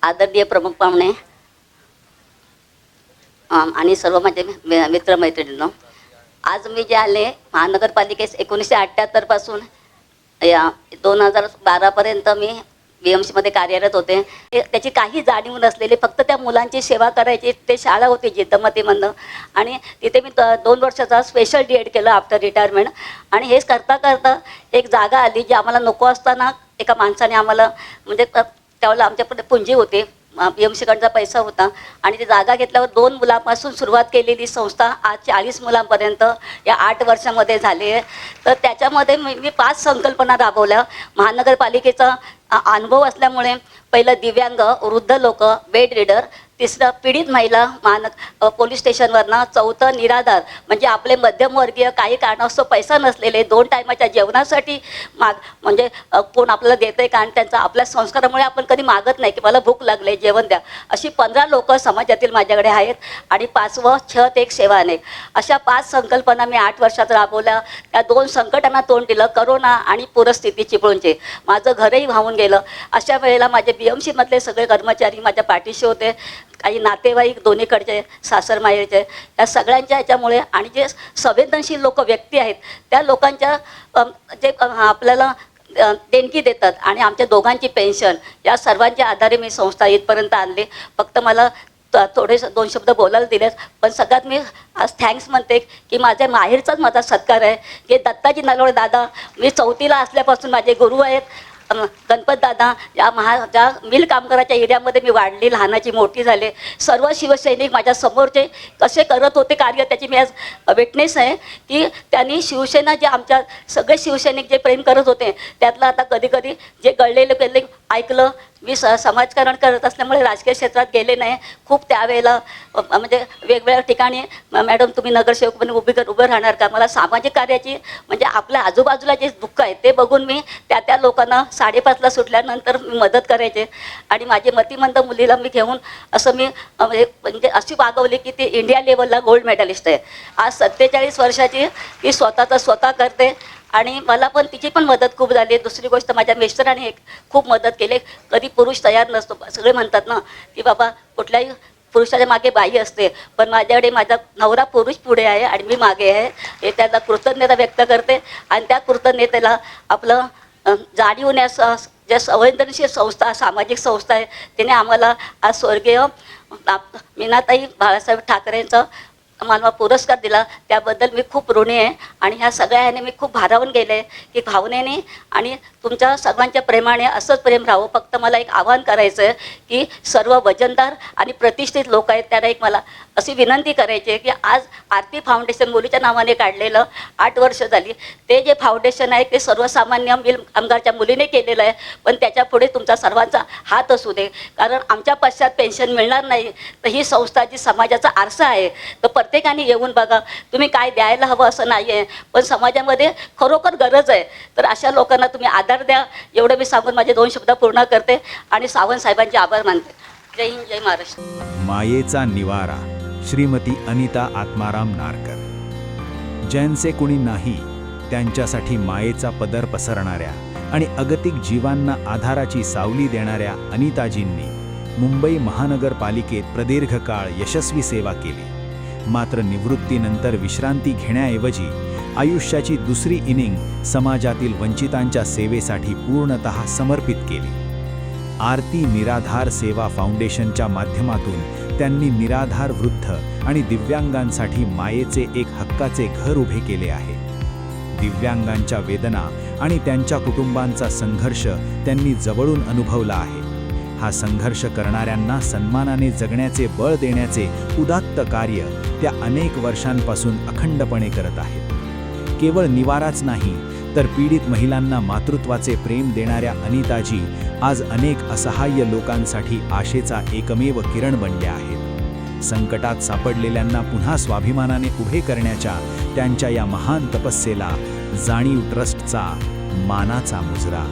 आदरणीय प्रमुख पाहुणे आणि सर्व माझे मित्रमैत्रिणींनो, आज मी जे आले महानगरपालिकेस 1978 पासून या 2012पर्यंत मी BMC मध्ये कार्यरत होते. त्याची काही जाणीव नसलेली, फक्त त्या मुलांची सेवा करायची. ते शाळा होती जिद्दमतीमधनं आणि तिथे मी 2 वर्षाचा स्पेशल DED केलं आफ्टर रिटायरमेंट. आणि हेच करता करता एक जागा आली जी आम्हाला नको असताना एका माणसाने आम्हाला, म्हणजे त्यावेळेला आमच्याकडे पुंजी होती, BMCकडचा पैसा होता आणि ती जागा घेतल्यावर 2 मुलांपासून सुरुवात केलेली संस्था आज 40 मुलांपर्यंत या 8 वर्षामध्ये झाली आहे. तर त्याच्यामध्ये मी 5 संकल्पना राबवल्या. महानगरपालिकेचा अनुभव असल्यामुळे पहिलं दिव्यांग, वृद्ध लोक, बेड रीडर, तिसरं पीडित महिला पोलीस स्टेशनवरनं, चौथं निराधार म्हणजे आपले मध्यमवर्गीय काही कारणास्तव पैसा नसलेले 2 टायमाच्या जेवणासाठी म्हणजे कोण आपल्याला देतं आहे का, आणि त्यांचा आपल्या संस्कारामुळे आपण कधी मागत नाही की मला भूक लागले जेवण द्या, अशी 15 लोक समाजातील माझ्याकडे आहेत. आणि 5वं छत एक सेवा अनेक. अशा 5 संकल्पना मी 8 वर्षात राबवल्या. त्या 2 संकटांना तोंड दिलं, करोना आणि पूरस्थिती चिपळूणचे. माझं घरही वाहून गेलं. अशा वेळेला माझे BMC मधले सगळे कर्मचारी माझ्या पाठीशी होते, काही नातेवाईक दोन्हीकडचे सासर माहेरचे, या सगळ्यांच्या ह्याच्यामुळे आणि जे संवेदनशील लोक व्यक्ती आहेत त्या लोकांच्या जे आपल्याला देणगी देतात आणि आमच्या दोघांची पेन्शन, या सर्वांच्या आधारे मी संस्था इथपर्यंत आणली. फक्त मला थोडे 2 शब्द बोलायला दिलेत, पण सगळ्यात मी आज थँक्स म्हणते की माझ्या माहेरचाच माझा सत्कार आहे की दत्ताजी नलवडे दादा, मी 4थीला असल्यापासून माझे गुरु आहेत. गणपत दादा, ज्या मिल कामगाराच्या एरियामध्ये मी वाढली, लहानाची मोठी झाले. सर्व शिवसैनिक माझ्या समोरचे कसे करत होते कार्य, त्याची मी आज विटनेस आहे की त्यांनी शिवसेना जे आमच्या सगळे शिवसैनिक जे प्रेम करत होते त्यातलं आता कधी कधी जे गळलेले गेले ऐकलं. मी समाजकारण करत असल्यामुळे राजकीय क्षेत्रात गेले नाही. खूप त्यावेळेला म्हणजे वेगवेगळ्या ठिकाणी मॅडम तुम्ही नगरसेवक म्हणून उभं राहणार का, मला सामाजिक कार्याची म्हणजे आपल्या आजूबाजूला जे दुःख आहे ते बघून मी त्या लोकांना 5:30ला सुटल्यानंतर मी मदत करायचे. आणि माझी मतिमंद मुलीला मी घेऊन असं मी म्हणजे अशी वागवली की ती इंडिया लेवलला गोल्ड मेडलिस्ट आहे. आज 47 वर्षाची ती स्वतः करते आणि मला पण तिची पण मदत खूप झाली. दुसरी गोष्ट, माझ्या मिस्टरांनी खूप मदत केली. कधी पुरुष तयार नसतो, सगळे म्हणतात ना की बाबा कुठल्याही पुरुषाच्या मागे बाई असते, पण माझ्याकडे माझा नवरा पुरुष पुढे आहे आणि मी मागे आहे. हे त्याला कृतज्ञता व्यक्त करते. आणि त्या कृतज्ञतेला आपलं जाणीवण्यास ज्या संवेदनशील संस्था, सामाजिक संस्था आहे, तिने आम्हाला आज स्वर्गीय मीनाताई बाळासाहेब ठाकरेंचा मला पुरस्कार दिला. त्याबद्दल मी खूप ऋणी आहे. आणि ह्या सगळ्याने मी खूप भारावून गेले की भावनेने आणि तुमच्या सर्वांच्या प्रेमाने असंच प्रेम राहावं. फक्त मला एक आवाहन करायचं आहे की सर्व वजनदार आणि प्रतिष्ठित लोक आहेत त्यांना एक मला अशी विनंती करायची आहे की आज आरती फाउंडेशन मुलीच्या नावाने काढलेलं 8 वर्ष झाली, ते जे फाउंडेशन आहे ते सर्वसामान्य मिल कामगारच्या मुलीने केलेलं आहे. पण त्याच्या पुढे तुमचा सर्वांचा हात असू दे, कारण आमच्या पश्चात पेन्शन मिळणार नाही. तर ही संस्था जी समाजाचा आरसा आहे, तर प्रत्येकाने येऊन बघा. तुम्ही काय द्यायला हवं असं नाही आहे, पण समाजामध्ये खरोखर गरज आहे. तर अशा लोकांना तुम्ही आधार द्या. एवढं मी सांगून माझे 2 शब्द पूर्ण करते आणि सावंत साहेबांचे आभार मानते. जय हिंद, जय महाराष्ट्र. मायेचा निवारा श्रीमती अनिता आत्माराम नारकर. ज्यांचे कुणी नाही त्यांच्यासाठी मायेचा पदर पसरणाऱ्या आणि अगतिक जीवांना आधाराची सावली देणाऱ्या अनिताजींनी मुंबई महानगरपालिकेत प्रदीर्घ काळ यशस्वी सेवा केली. मात्र निवृत्तीनंतर विश्रांती घेण्याऐवजी आयुष्याची दुसरी इनिंग समाजातील वंचितांच्या सेवेसाठी पूर्णतः समर्पित केली. आरती निराधार सेवा फाउंडेशनच्या माध्यमातून त्यांनी निराधार वृद्ध आणि दिव्यांगांसाठी मायेचे एक हक्काचे घर उभे केले आहे. दिव्यांगांच्या वेदना आणि त्यांच्या कुटुंबांचा संघर्ष त्यांनी जवळून अनुभवला आहे. हा संघर्ष करणाऱ्यांना सन्मानाने जगण्याचे बळ देण्याचे उदात्त कार्य त्या अनेक वर्षांपासून अखंडपणे करत आहेत. केवळ निवाराच नाही तर पीडित महिलांना मातृत्वाचे प्रेम देणाऱ्या अनिताजी आज अनेक असहाय्य लोकांसाठी आशेचा एकमेव किरण बनल्या आहेत. संकटात सापडलेल्यांना पुन्हा स्वाभिमानाने उभे करण्याच्या त्यांच्या या महान तपस्येला जाणीव ट्रस्टचा मानाचा मुजरा.